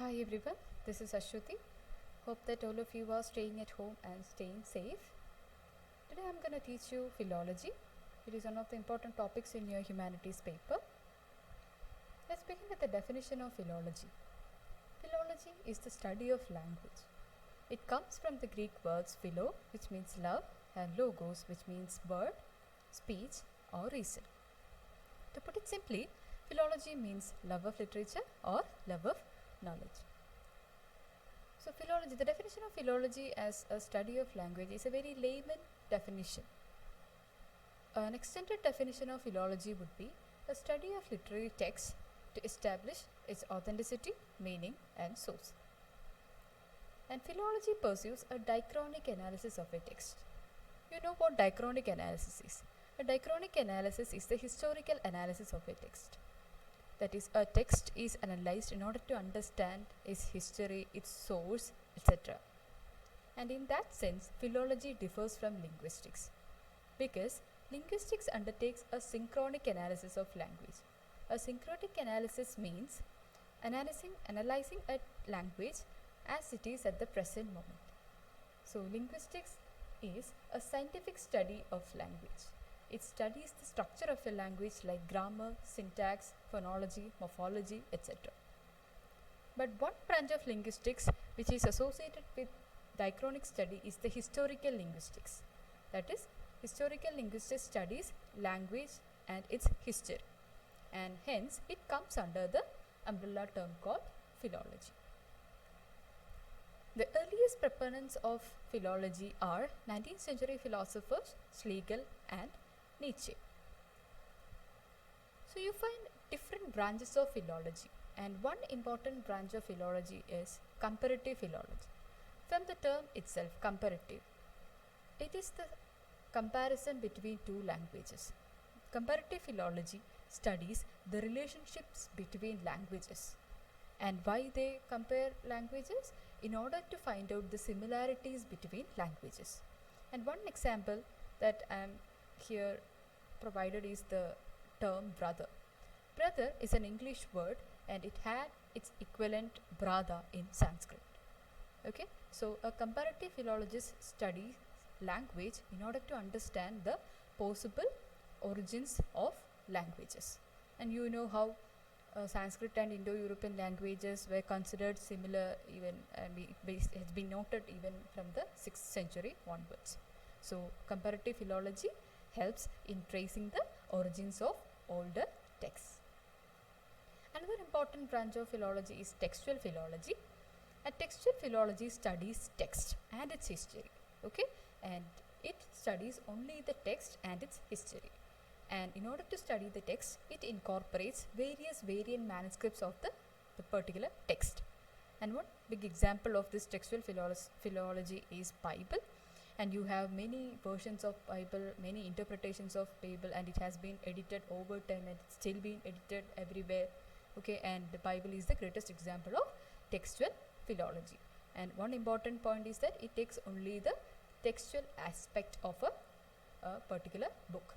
Hi everyone, this is Ashwati. Hope that all of you are staying at home and staying safe. Today I'm going to teach you philology. It is one of the important topics in your humanities paper. Let's begin with the definition of philology. Philology is the study of language. It comes from the Greek words philo, which means love, and logos, which means word, speech, or reason. To put it simply, philology means love of literature or love of knowledge. So philology, the definition of philology as a study of language is a very layman definition. An extended definition of philology would be a study of literary texts to establish its authenticity, meaning and source. And philology pursues a diachronic analysis of a text. You know what diachronic analysis is. A diachronic analysis is the historical analysis of a text. That is, a text is analyzed in order to understand its history, its source, etc. And in that sense, philology differs from linguistics, because linguistics undertakes a synchronic analysis of language. A synchronic analysis means analyzing a language as it is at the present moment. So linguistics is a scientific study of language. It studies the structure of a language like grammar, syntax, phonology, morphology, etc. But one branch of linguistics which is associated with diachronic study is the historical linguistics. That is, historical linguistics studies language and its history, and hence it comes under the umbrella term called philology. The earliest proponents of philology are 19th century philosophers Schlegel and Nietzsche. So you find different branches of philology, and one important branch of philology is comparative philology. From the term itself, comparative, it is the comparison between two languages. Comparative philology studies the relationships between languages. And why they compare languages? In order to find out the similarities between languages. And one example that I am here provided is the term brother. Brother is an English word, and it had its equivalent brother in Sanskrit. Okay, so a comparative philologist studies language in order to understand the possible origins of languages. And you know how Sanskrit and Indo-European languages were considered similar even, and it has been noted even from the 6th century onwards. So comparative philology helps in tracing the origins of older texts. Another important branch of philology is textual philology. And textual philology studies text and its history. Okay, and it studies only the text and its history. And in order to study the text, it incorporates various variant manuscripts of the particular text. And one big example of this textual philology is Bible. And you have many versions of Bible, many interpretations of Bible, and it has been edited over time, and it's still being edited everywhere. Okay, and the Bible is the greatest example of textual philology. And one important point is that it takes only the textual aspect of a particular book.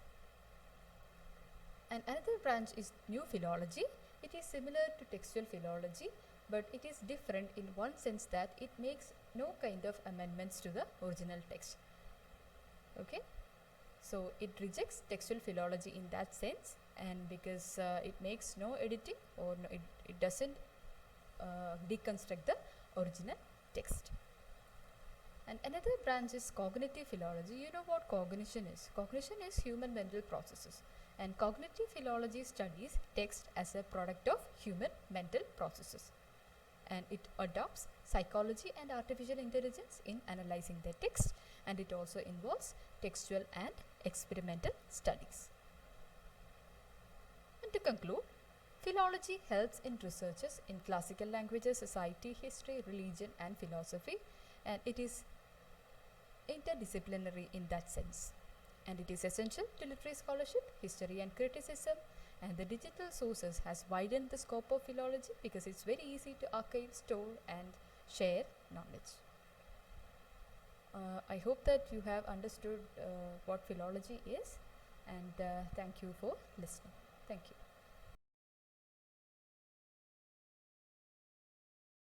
And another branch is new philology. It is similar to textual philology, but it is different in one sense that it makes no kind of amendments to the original text. Okay, so it rejects textual philology in that sense, and because it makes no editing, or it doesn't deconstruct the original text. And another branch is cognitive philology. You know what cognition is. Cognition is human mental processes, and cognitive philology studies text as a product of human mental processes, and it adopts psychology and artificial intelligence in analyzing the text, and it also involves textual and experimental studies. And to conclude, philology helps in researches in classical languages, society, history, religion and philosophy, and it is interdisciplinary in that sense. And it is essential to literary scholarship, history and criticism, and the digital sources has widened the scope of philology because it's very easy to archive, store and share knowledge. I hope that you have understood what philology is, and thank you for listening. Thank you.